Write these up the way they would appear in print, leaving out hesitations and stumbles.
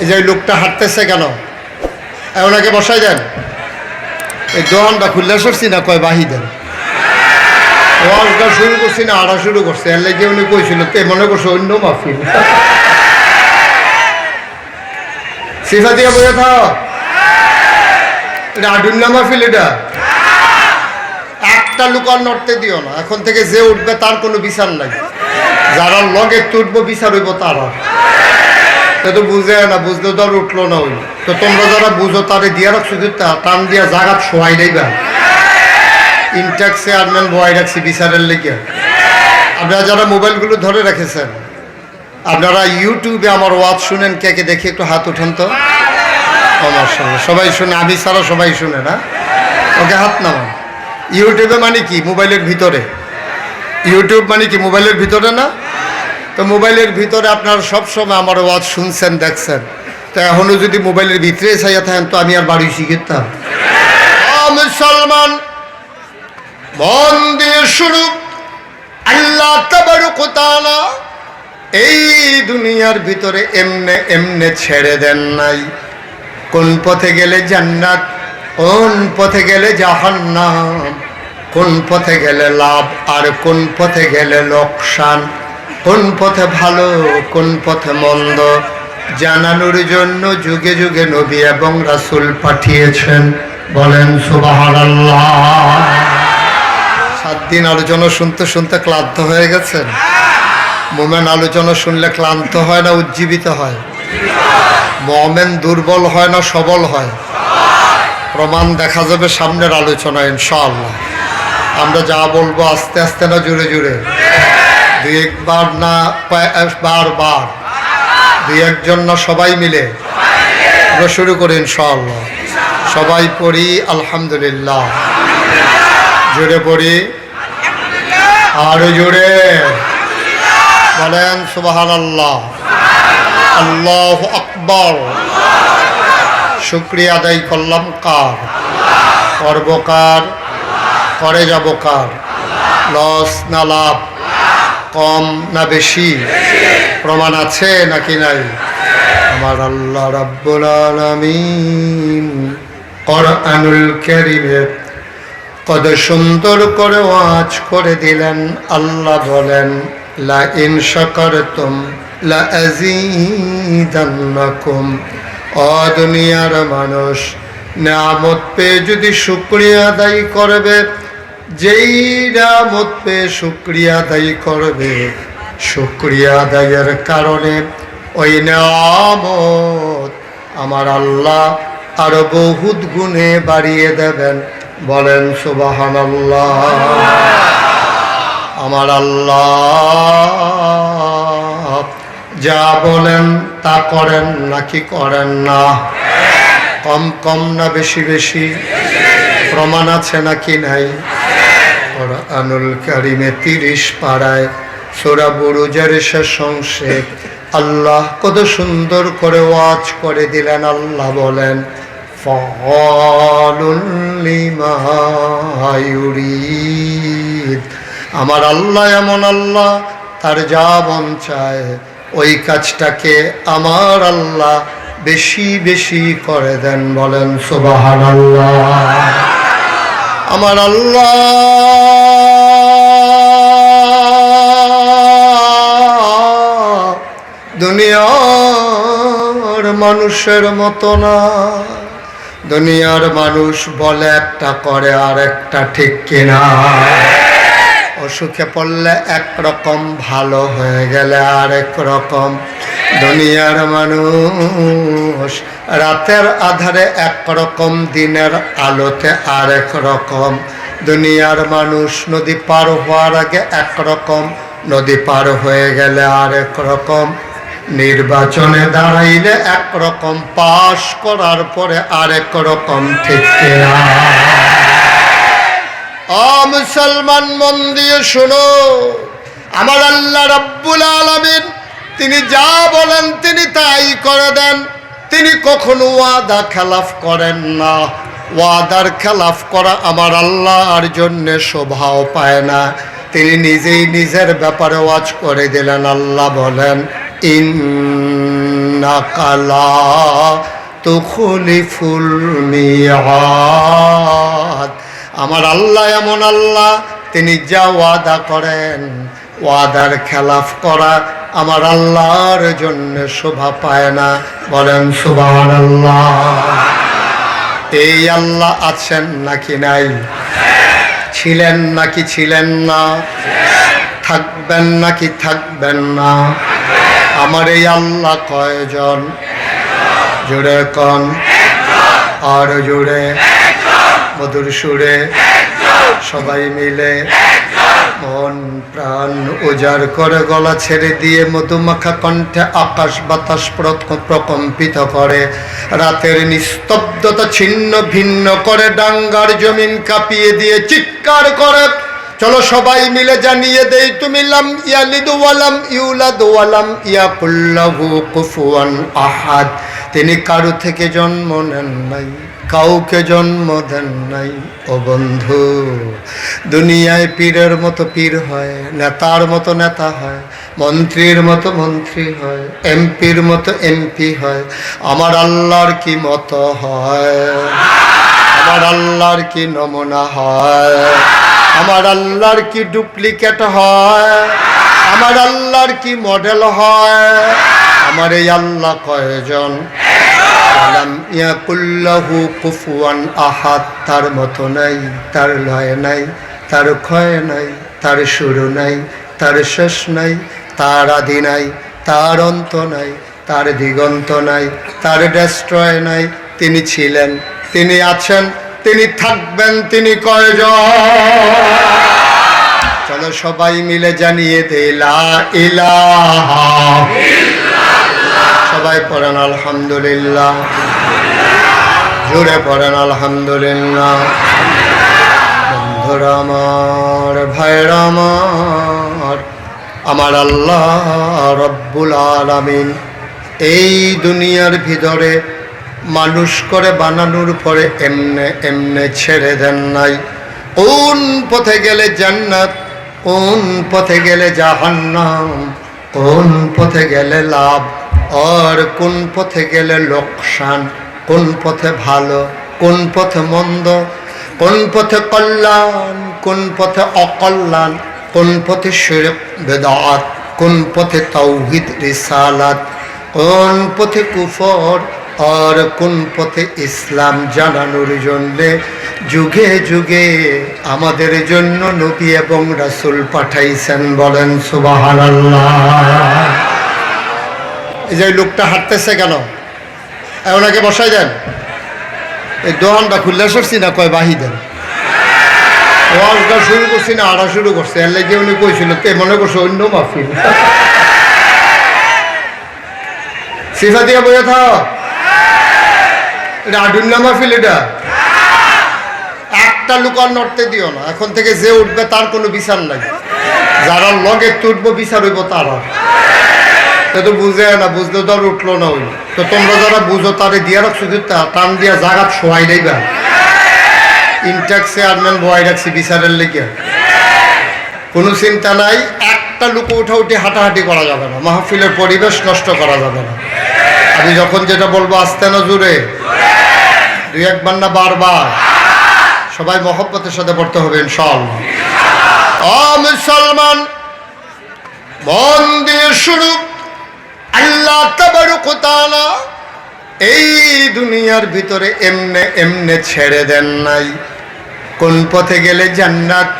এই যে লোকটা হাঁটতেছে কেন, ওনাকে বসাই দেন। এই দোকানটা খুললে সরছি না, কয় বাহি দেন। ওয়াজটা শুরু করছি না, আড়া শুরু করছে, এর লাগে উনি কইছিল তে মনে করছে অন্য মাহফিল। সিফা দিয়া বসে থাক, এটা আডুল্লা মাহফিল। এটা একটা লোক আর নড়তে দিও না। এখন থেকে যে উঠবে তার কোনো বিচার নাই, যারা লগে তুটবো বিচার হইব তারা। তো বুঝে না, বুঝলে তো আর উঠলো না। ওই তো তোমরা যারা বুঝো তারে দিয়া রাখছো, টান দিয়া জাগাত শোয়াই দেবা। ইনট্যাক্স চেয়ারম্যান বয় রাখছি বিচারের লেগে। আপনারা যারা মোবাইলগুলো ধরে রেখেছেন, আপনারা ইউটিউবে আমার ওয়াজ শুনেন, কে কে দেখি একটু হাত উঠান তো। আমার সঙ্গে সবাই শুনে, আমি ছাড়া সবাই শুনে না? ওকে হাত নামান। ইউটিউবে মানে কি? মোবাইলের ভিতরে। ইউটিউব মানে কি? মোবাইলের ভিতরে না? তো মোবাইলের ভিতরে আপনারা সবসময় আমার ওয়াজ শুনছেন, দেখছেন। তো এখনও যদি মোবাইলের ভিতরে চাইয়া থাকেন তো আমি আর বাড়ি শিখতাম। মুসলমান মন দিয়ে শুরু, আল্লাহ তাবারক ওয়া তাআলা এই দুনিয়ার ভিতরে এমনে এমনে ছেড়ে দেন নাই। কোন পথে গেলে জান্নাত, কোন পথে গেলে জাহান্নাম, কোন পথে গেলে লাভ আর কোন পথে গেলে লোকসান, কোন পথে ভালো কোন পথে মন্দ জানানোর জন্য যুগে যুগে নবী এবং রাসূল পাঠিয়েছেন। বলেন সুবহানাল্লাহ। 7 দিন আলোচনা শুনতে শুনতে ক্লান্ত হয়ে গেছেন? মোমেন আলোচনা শুনলে ক্লান্ত হয় না উজ্জীবিত হয়? মোমেন দুর্বল হয় না সবল হয়? প্রমাণ দেখা যাবে সামনের আলোচনায় ইনশাআল্লাহ। আমরা যা বলবো আস্তে আস্তে না জোরে জোরে, দুই একবার না বারবার, দুই একজন না সবাই মিলে আমরা শুরু করি ইনশাআল্লাহ। সবাই পড়ি আলহামদুলিল্লাহ, জোরে পড়ি, আরো জোরে বলেন সুবহানাল্লাহ, আল্লাহু আকবার। শুকরিয়া আদায় করলাম কার? করব কার? করে যাব কার? লস না লাভ, কম না বেশি? প্রমাণ আছে নাকি নাই? আমার আল্লাহ রাব্বুল আলামিন কোরআনুল কারীমে কত সুন্দর করে ওয়াজ করে দিলেন। আল্লাহ বলেন, লা ইন শাকারতুম লা আযীদান্নাকুম। ও দুনিয়ার মানুষ, নিয়ামত পেয়ে যদি শুকরিয়া আদায় করবে, যেই নিয়ামত পেয়ে শুকরিয়া আদায় করবে, শুকরিয়া আদায়ের কারণে ওই নিয়ামত আমার আল্লাহ আরো বহুত গুণে বাড়িয়ে দেবেন। বলেন সুবহানাল্লাহ। আমার আল্লাহ যা বলেন তা করেন নাকি করেন না? কম কম না বেশি বেশি? প্রমাণ আছে নাকি নাই? কোরআনুল কারীমে 30 পারায় সূরা বুরুজের শেষ অংশে আল্লাহ কত সুন্দর করে ওয়াজ করে দিলেন। আল্লাহ বলেন, ফাআলুল লিমা ইউরিদ। আমার আল্লাহ এমন আল্লাহ, তার যা মন চায় ওই কাজটাকে আমার আল্লাহ বেশি বেশি করে দেন। বলেন সুবহানাল্লাহ। আমার আল্লাহ দুনিয়ার মানুষের মতো না। দুনিয়ার মানুষ বলে একটা, করে আর একটা, ঠিক কিনা? অসুখে পড়লে একরকম, ভালো হয়ে গেলে আরেক রকম। দুনিয়ার মানুষ রাতের আধারে একরকম, দিনের আলোতে আরেক রকম। দুনিয়ার মানুষ নদী পার হওয়ার আগে একরকম, নদী পার হয়ে গেলে আরেক রকম। নির্বাচনে দাঁড়াইলে একরকম, পাশ করার পরে আরেক রকম, ঠিক কিনা? ও মুসলমান, মন দিয়ে শোনো, আমার আল্লাহ রাব্বুল আলামিন তিনি যা বলেন তিনি তাই করে দেন। তিনি কখনো ওয়াদা খেলাফ করেন না। ওয়াদার খেলাফ করা আমার আল্লাহর জন্য শোভাও পায় না। তিনি নিজেই নিজের ব্যাপারে ওয়াজ করে দিলেন। আল্লাহ বলেন, ইন্নাকা লা তুখলিফুল মিআদ। আমার আল্লাহ এমন আল্লাহ, তিনি যা ওয়াদা করেন, ওয়াদার খেলাফ করা আমার আল্লাহর জন্য শোভা পায় না। বলেন সুবহানাল্লাহ। এই আল্লাহ আছেন নাকি নাই? ছিলেন নাকি ছিলেন না? থাকবেন নাকি থাকবেন না? আমার এই আল্লাহ কয়জন? জোরে কন, আর জোরে, মধুর সুরে, সবাই মিলে মন প্রাণ উজাড় করে গলা ছেড়ে দিয়ে মধুমাখা কণ্ঠে আকাশ বাতাস প্রকম্পিত করে, রাতের নিস্তব্ধতা ছিন্ন ভিন্ন করে, ডাঙ্গার জমিন কাঁপিয়ে দিয়ে চিৎকার করে, চলো সবাই মিলে জানিয়ে দেই, তুমি লাম ইয়ালিদ ওয়ালাম ইউলাদ ওয়ালাম ইয়াকুল লাহু কুফুয়ান আহাদ। তিনি কারো থেকে জন্ম নেন নাই, কাউকে জন্ম দেন নাই। ও বন্ধু, দুনিয়ায় পীরের মতো পীর হয়, নেতার মতো নেতা হয়, মন্ত্রীর মতো মন্ত্রী হয়, এমপির মতো এমপি হয়। আমার আল্লাহর কি মতো হয়? আমার আল্লাহর কি নমুনা হয়? আমার আল্লাহর কি ডুপ্লিকেট হয়? আমার আল্লাহর কি মডেল হয়? আমার এই আল্লাহ কয়জন? লাম ইয়াকুল লাহু কুফুয়ান আহাদ। তার মতো নাই, তার লয় নাই, তার ক্ষয় নাই, তার শুরু নাই, তার শেষ নাই, তার আদি নাই, তার অন্ত নাই, তার দিগন্ত নাই, তার ডেস্ট্রয় নাই। তিনি ছিলেন, তিনি আছেন, তিনি থাকবেন। তিনি কয়জন? চলো সবাই মিলে জানিয়ে দে লা ইলাহা ইল্লাল্লাহ। সবাই পড়েন আলহামদুলিল্লাহ, জোরে পড়েন আলহামদুলিল্লাহ। বন্ধুরা আমার, ভাইরা আমার, আমার আল্লাহ রব্বুল আলামিন এই দুনিয়ার ভিতরে মানুষ করে বানানোর পরে এমনে এমনে ছেড়ে দেন নাই। কোন পথে গেলে জান্নাত, কোন পথে গেলে জাহান্নাম, কোন পথে গেলে লাভ, আর কোন পথে গেলে লোকসান, কোন পথে ভালো, কোন পথে মন্দ, কোন পথে কল্যাণ, কোন পথে অকল্যাণ, কোন পথে শিরক বিদআত, কোন পথে তাওহীদ রিসালাত, কোন পথে কুফর, আর কোন পথে ইসলাম জানানোর জন্যে যুগে যুগে আমাদের জন্য নবী এবং রাসূল পাঠাইছেন। বলেন সুবহানাল্লাহ। এই যে লোকটা হাঁটতেছে কেন? ওনাকে বসাই দেন। এই দোকানটা খুললে সরছি না, কয় বাহি দেন। ওয়াজটা শুরু করছি না, আড়া শুরু করছে, এর লাগে উনি কইছিল তে মনে করছে অন্য মাহফিল। সিফা দিয়া বইয়া থাক, এটা আডুল্লা মাহফিল। এটা একটা লোক আর নড়তে দিও না। এখন থেকে যে উঠবে তার কোনো বিচার নাই, যারা লগে তুটবো বিচার হইব তারা। তো বুঝে না, বুঝলে তো আর উঠলো না। হইল তো তোমরা যারা বুঝো তারে দিয়া রাখছো, টান দিয়া জাগাত শোয়াই দেবা। ইনট্যাক্স চেয়ারম্যান বয়াই রাখছি বিচারের লেগে, কোনো চিন্তা নাই। একটা লোক উঠা উঠে হাঁটাহাঁটি করা যাবে না, মাহফিলের পরিবেশ নষ্ট করা যাবে না। আমি যখন যেটা বলবো আস্তে না জোরে, দুই একবার না বারবার, সবাই মহব্বতের সাথে পড়তে হবে ইনশাআল্লাহ। মুসলমান মন দিয়ে শুরু। আল্লাহ তাবারক ওয়া তাআলা এই দুনিয়ার ভিতরে এমনে এমনে ছেড়ে দেন নাই। কোন পথে গেলে জান্নাত,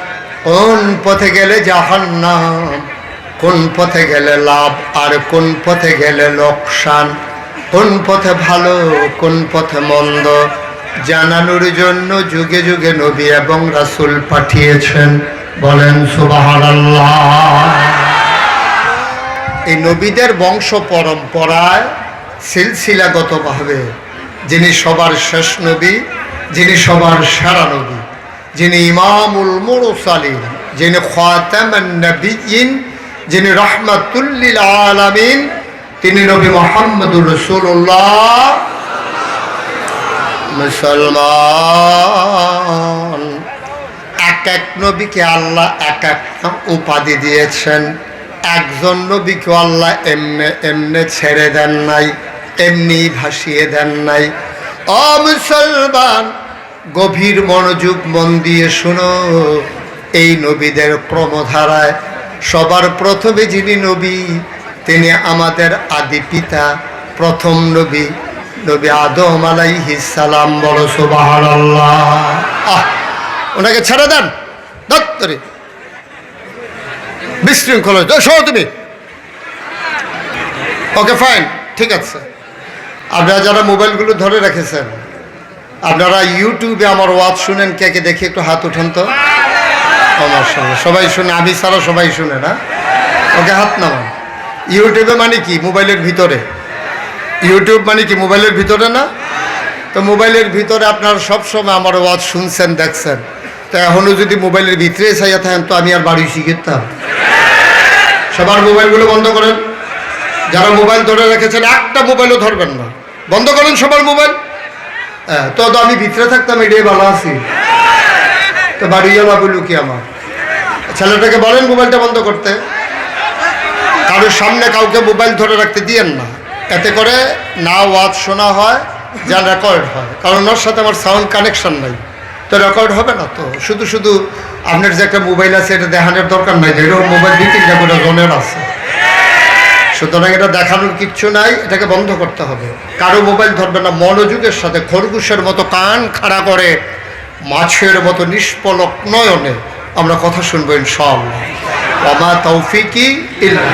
কোন পথে গেলে জাহান্নাম, কোন পথে গেলে লাভ, আর কোন পথে গেলে লোকসান, কোন পথে ভালো, কোন পথে মন্দ জানানোর জন্য যুগে যুগে নবী এবং রাসূল পাঠিয়েছেন। বলেন সুবহানাল্লাহ। এই নবীদের বংশ পরম্পরায় সিলসিলাগতভাবে যিনি সবার শেষ নবী, যিনি সবার সেরা নবী, যিনি ইমামুল মুরসালিন, যিনি খাতামুন নবিয়্যিন, যিনি রাহমাতুল লিল আলামিন, তিনি নবী মুহাম্মদুর রাসূলুল্লাহ। মুসলমান, এক এক নবীকে আল্লাহ এক এক উপাধি দিয়েছেন। একজন নবীকে আল্লাহ এমনে এমনে ছেড়ে দেন নাই, এমনি ভাসিয়ে দেন নাই। ও মুসলমান, গভীর মনোযোগ মন দিয়ে শুনো। এই নবীদের ক্রমধারায় সবার প্রথমে যিনি নবী, তিনি আমাদের আদি পিতা, প্রথম নবী, নবী আদম আলাইহিস সালাম। বলো সুবহানাল্লাহ। ওনাকে ছেড়ে দেন দত্তরে বিশৃঙ্খল। শোনো তুমি। ওকে ফাইন, ঠিক আছে। আপনারা যারা মোবাইলগুলো ধরে রেখেছেন, আপনারা ইউটিউবে আমার ওয়াজ শুনেন, কে কে দেখি একটু হাত উঠান তো। আমার সঙ্গে সবাই শুনে, আমি ছাড়া সবাই শুনে না? ওকে হাত নামান। ইউটিউবে মানে কি? মোবাইলের ভিতরে। ইউটিউব মানে কি? মোবাইলের ভিতরে না? তো মোবাইলের ভিতরে আপনারা সবসময় আমার ওয়াজ শুনছেন, দেখছেন। তো এখনও যদি মোবাইলের ভিতরে চাইয়া থাকেন, তো আমি আর বাড়ি শিখতাম। সবার মোবাইলগুলো বন্ধ করেন। যারা মোবাইল ধরে রেখেছেন, একটা মোবাইলও ধরবেন না, বন্ধ করেন সবার মোবাইল। হ্যাঁ, তো আমি ভিতরে থাকতাম, এটাই ভালো আছি। তো বাড়িয়ে বা বলু কি আমার ছেলেটাকে বলেন মোবাইলটা বন্ধ করতে। কারোর সামনে কাউকে মোবাইল ধরে রাখতে দিয়েন না, এতে করে না ওয়াজ শোনা হয়, যা রেকর্ড হয়। কারণ ওর সাথে আমার সাউন্ড কানেকশন নাই, তো রেকর্ড হবে না। তো শুধু শুধু আপনার যে একটা মোবাইল আছে, এটা দেখানোর দরকার নাই। এরকম মোবাইল 2-3টা করে জনের আছে, সুতরাং এটা দেখানোর কিচ্ছু নাই, এটাকে বন্ধ করতে হবে। কারো মোবাইল ধরবে না, মনোযোগের সাথে খরগোশের মতো কান খাড়া করে মাছের মতো নিষ্পলক নয়নে আমরা কথা শুনবো ইনশাআল্লাহ। ওমা তৌফিকি ইল্লা,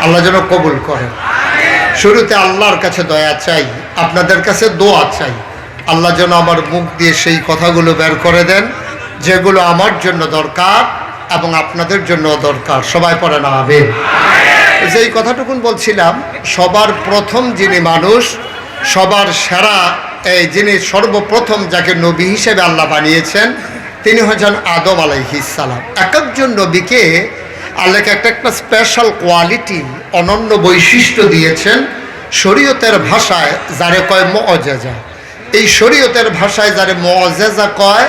আল্লাহ যেন কবুল করেন। শুরুতে আল্লাহর কাছে দয়া চাই, আপনাদের কাছে দোয়া চাই। আল্লাহ যেন আমার মুখ দিয়ে সেই কথাগুলো বের করে দেন যেগুলো আমার জন্য দরকার এবং আপনাদের জন্য দরকার। সবাই পড়ে না আমিন। যেই কথাটুকুন বলছিলাম, সবার প্রথম যিনি মানুষ, সবার সেরা, এই যিনি সর্বপ্রথম যাকে নবী হিসেবে আল্লাহ বানিয়েছেন, তিনি হচ্ছেন আদম আলাইহিস সালাম। এক একজন নবীকে আল্লাহকে একটা একটা স্পেশাল কোয়ালিটি, অনন্য বৈশিষ্ট্য দিয়েছেন। শরীয়তের ভাষায় যারে কয় মুআজিজা, এই শরীয়তের ভাষায় যারে মুআজিজা কয়,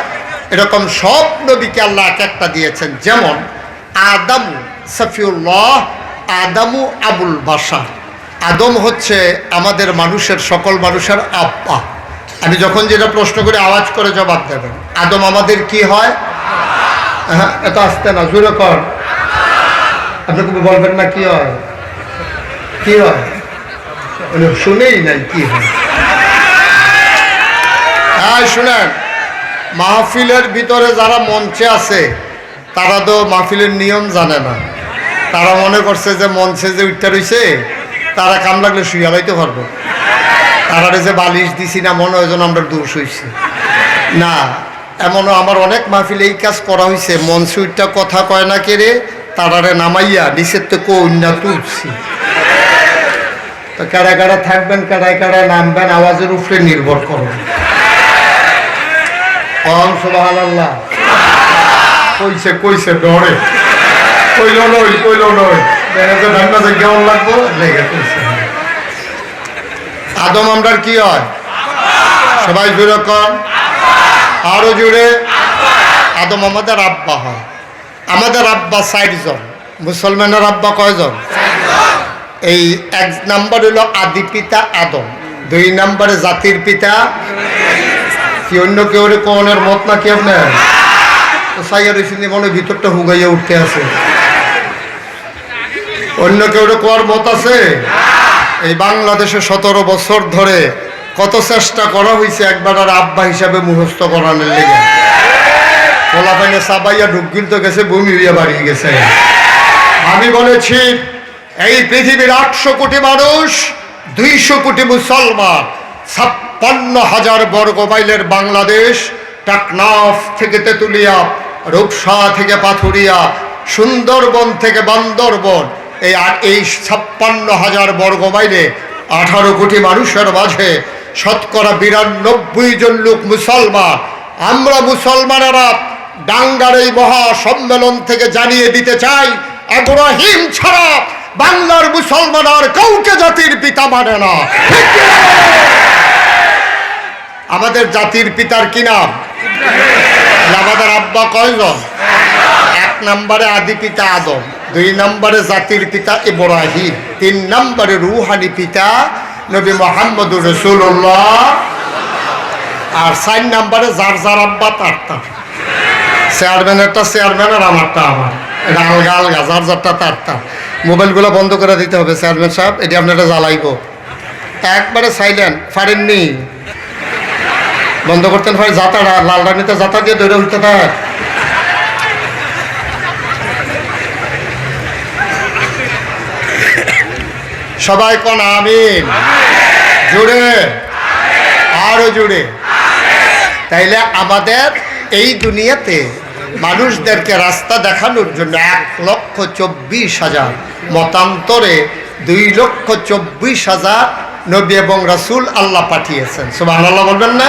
এরকম সব নবীকে আল্লাহ এক একটা দিয়েছেন। যেমন আদম সফিউল্লাহ, আদামু আবুল বাশার। আদম হচ্ছে আমাদের মানুষের, সকল মানুষের আব্বা। আমি যখন যেটা প্রশ্ন করে আওয়াজ করে জবাব দেবেন। আদম আমাদের কি হয়? হ্যাঁ, এত আসতে না, জোরে কর। আপনি বলবেন না কি হয়? কি হয়? শুনেই নাই কি হয়। হ্যাঁ শুনেন, মাহফিলের ভিতরে যারা মঞ্চে আছে, তারা তো মাহফিলের নিয়ম জানে না। তারা মনে করছে যে মঞ্চে যে উঠতে রয়েছে, তারা কাম লাগলে শুয়ে লাইতে পারবো। তারা যে বালিশ দিছি না, মনে হয় যেন আমরা দূর শুইছি না। এমনও আমার অনেক মাহফিলে এই কাজ করা হয়েছে। মঞ্চে উঠটা কথা কয় না কেড়ে, তারারে নামাইয়া নিচের তো কন্যা তুলছি। তো কারা কারা থাকবেন, কারায় কারা নামবেন, আওয়াজের উপরে নির্ভর করবেন। সুবহানাল্লাহ। কইছে কইছে ডরে, কইল নই, কইল নই, কেমন লাগবো লেগে কইছে। আদম আমরার কি হয়? সবাই জুড়ে কন, আরো জুড়ে। আদম আমাদের আব্বা হয়। আমাদের আব্বা 4 জন। মুসলমানের আব্বা কয়জন? এই 1 নাম্বার হলো আদি পিতা আদম, 2 নাম্বারে জাতির পিতা। কি অন্য কেউ কোনের মত না কি আপনার? সাইয়া রয়েছেন মনে ভিতরটা হুগাইয়া উঠতে আছে। অন্য কেউ কোয়ার মত আছে? এই বাংলাদেশে 17 বছর ধরে কত চেষ্টা করা হয়েছে একবার আর আব্বা হিসাবে মুখস্থ করানোর লেগে। পোলা পাইনে সাবাইয়া ঢুকিল তো গেছে, ভূমি হইয়া বাড়িয়ে গেছে। আমি বলেছি এই পৃথিবীর 800 কোটি মানুষ, 200 কোটি মুসলমান, 56,000 বর্গ মাইলের বাংলাদেশ, টাকনাফ থেকে তেঁতুলিয়া, রূপসা থেকে পাথুরিয়া, সুন্দরবন থেকে বান্দরবন, এই 56,000 বর্গ মাইলে 18 কোটি মানুষের মাঝে শতকরা 92 জন লোক মুসলমান। আমরা মুসলমানেরা ডাঙ্গার এই মহা সম্মেলন থেকে জানিয়ে দিতে চাই, ইব্রাহিম ছাড়া বাংলার মুসলমান আর কাউকে জাতির পিতা মানে না। আমাদের জাতির পিতার কি নাম? আমাদের আব্বা কয়জন? 1 নম্বরে আদি পিতা আদম, 2 নম্বরে জাতির পিতা ইব্রাহিম, 3 নম্বরে রুহানি পিতা নবী মুহাম্মদুর রাসূলুল্লাহ, আর 4 নম্বরে যার যার আব্বা তার তার। চেয়ারম্যানেরটা চেয়ারম্যান আর আমারটা আমার, এটা আলগা আলগা, যার যারটা তার তার। মোবাইলগুলো বন্ধ করে দিতে হবে চেয়ারম্যান সাহেব, এটি আপনারা জ্বালাইব। একবারে সাইলেন্ট, পারেননি বন্ধ করতেন ভাই, যাতাটা লাল রানিতে যাতা দিয়ে ধরে উঠতে থাক। সবাই কোন আমিন, জুড়ে আরো জুড়ে। তাইলে আমাদের এই দুনিয়াতে মানুষদেরকে রাস্তা দেখানোর জন্য 1,24,000, মতান্তরে 2,24,000 নবী এবং রাসূল আল্লাহ পাঠিয়েছেন। সুবহানাল্লাহ বলবেন না?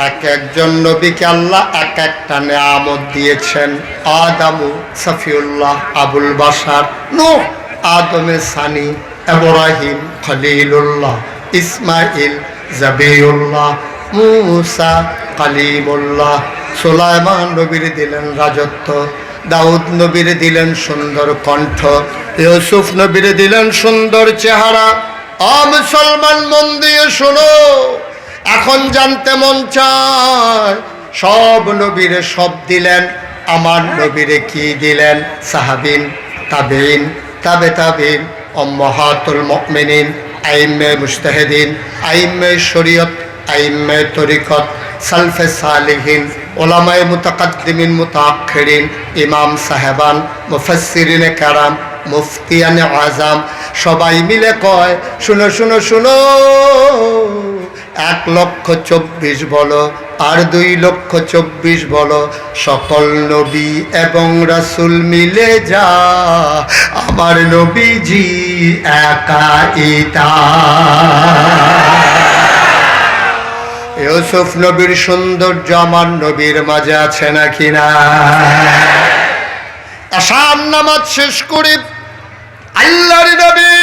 এক একজন নবীকে আল্লাহ এক একটা নিয়ামত দিয়েছেন। আদামু সফিউল্লাহ আবুল বাশার, নূহ আদমে সানি, ইব্রাহিম খলিলুল্লাহ, ইসমাইল জাবিউল্লাহ, মুসা কালিমুল্লাহ, সুলাইমান নবীর দিলেন রাজত্ব, দাউদ নবীর দিলেন সুন্দর কণ্ঠ, ইউসুফ নবীর দিলেন সুন্দর চেহারা। মুসলমান মন দিয়ে শোনো, এখন জানতে মন চায় সব নবীরে সব দিলেন, আমার নবীরে কি দিলেন? সাহাবিন, তাবেইন, তাবে তাবেইন, উম্মাহাতুল মুমিনিন, আইম্মে মুজতাহিদিন, আইম্মে শরীয়ত, আইম্মে তরিকত, সালফে সালিহিন, ওলামায়ে মুতাকাদ্দিমিন মুতাআখিরিন, ইমাম সাহেবান, মুফাসসিরিনে কারাম, মুফতিয়ানে আজম, সবাই মিলে কয় শুনো শুনো শুনো, 1,24,000 বলো আর 2,24,000 বলো, সকল নবী এবং রাসূল মিলে যা আমার নবীজি একাইতা। ইউসুফ নবীর সৌন্দর্য আমার নবীর মাঝে আছে নাকি না? আশার নামাজ শেষ করে আল্লাহর নবী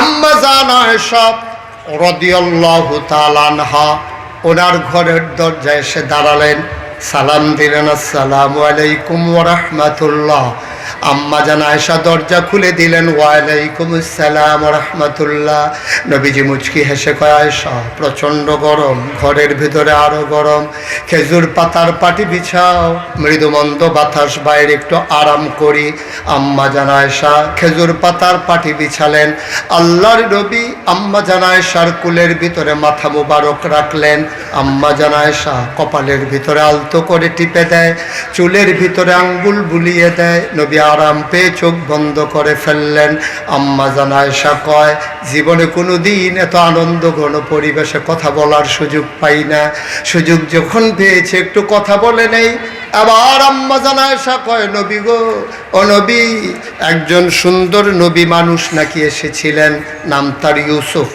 আম্মা জান আয়েশা রাদিয়াল্লাহু তাআলা আনহা ওনার ঘরের দরজায় এসে দাঁড়ালেন, সালাম দিলেন, আসসালামু আলাইকুম ওয়া রাহমাতুল্লাহ। আম্মা জান আয়েশা দরজা খুলে দিলেন, ওয়া আলাইকুম আসসালাম ওয়া রাহমাতুল্লাহ। নবীজি মুচকি হেসে কয়, আয়েশা প্রচণ্ড গরম, ঘরের ভিতরে আরো গরম, খেজুর পাতার পাটি বিছাও, মৃদুমন্দ বাতাস, বাইরে একটু আরাম করি। আম্মা জান আয়েশা খেজুর পাতার পাটি বিছালেন। আল্লাহর নবী আম্মা জান আয়েশার কুলের ভিতরে মাথা মুবারক রাখলেন। আম্মা জান আয়েশা কপালের ভিতরে আলতো করে টিপে দেয়, চুলের ভিতরে আঙ্গুল বুলিয়ে দেয়। নবী আরাম পেয়ে চোখ বন্ধ করে ফেললেন। আম্মা জান আয়েশা কয়, জীবনে কোনো দিন এত আনন্দ ঘন পরিবেশে কথা বলার সুযোগ পাই না, সুযোগ যখন পেয়েছে একটু কথা বলে নেই। আবার আম্মা জান আয়েশা কয়, নবী গো, ও নবী, একজন সুন্দর নবী মানুষ নাকি এসেছিলেন, নাম তার ইউসুফ।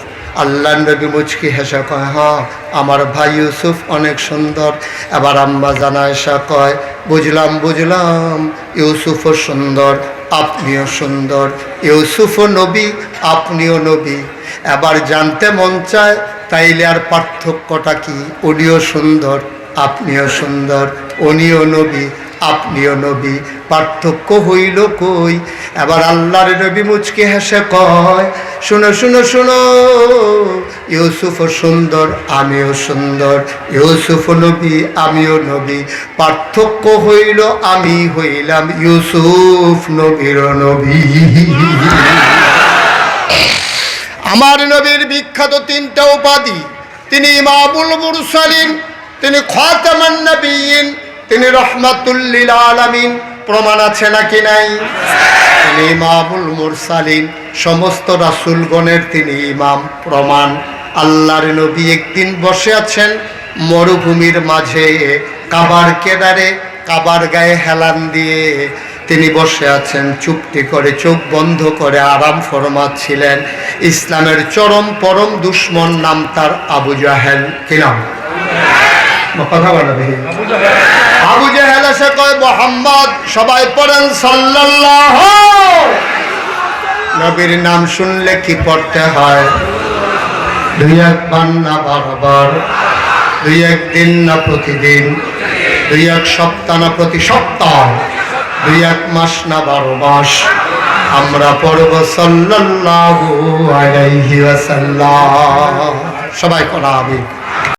আল্লাহ নবী মুচকি হেসে কয়, হ্যাঁ আমার ভাই ইউসুফ অনেক সুন্দর। এবার আম্মা জান আয়েশা কয়, বুঝলাম বুঝলাম, ইউসুফও সুন্দর, আপনিও সুন্দর, ইউসুফও নবী, আপনিও নবী। এবার জানতে মন চায়, তাইলে আর পার্থক্যটা কি? উনিও সুন্দর, আপনিও সুন্দর, উনিও নবী, আপনিও নবী, পার্থক্য হইল কই? এবার আল্লাহর নবী মুচকি হেসে কয়, শুনো শুনো শুনো, ইউসুফও সুন্দর, আমিও সুন্দর, ইউসুফ নবী, আমিও নবী, পার্থক্য হইল আমি হইলাম ইউসুফ নবীর নবী। আমার নবীর বিখ্যাত 3টা উপাধি, তিনি ইমামুল মুরসালিন, তিনি খাতামান নবিয়্যিন, তিনি রহমাতুল লিল আলামিন। প্রমাণ আছে নাকি নাই? তিনি ইমামুল মুরসালিন, সমস্ত রাসূলগণের তিনি ইমাম। প্রমাণ, আল্লাহর নবী একদিন বসে আছেন মরুভূমির মাঝে, কাবার কেদারে, কাবার গায়ে হেলান দিয়ে তিনি বসে আছেন, চুপটি করে চোখ বন্ধ করে আরাম ফরমাচ্ছিলেন। ইসলামের চরম পরম দুশ্মন, নাম তার আবু জাহেল। কি নাম? কথা বলা দেখি। আবু জাহেল এসে কয়, মুহাম্মদ, সবাই পড়েন সাল্লাল্লাহু। নবীর নাম শুনলে কি পড়তে হয়? 2-1 বার না বারবার, 2-1 দিন না প্রতিদিন, দুই এক সপ্তাহ না প্রতি সপ্তাহ, দুই এক মাস না 12 মাস আমরা পড়ব সাল্লাল্লাহু আলাইহি ওয়াসাল্লাম। সবাই করা আমিন।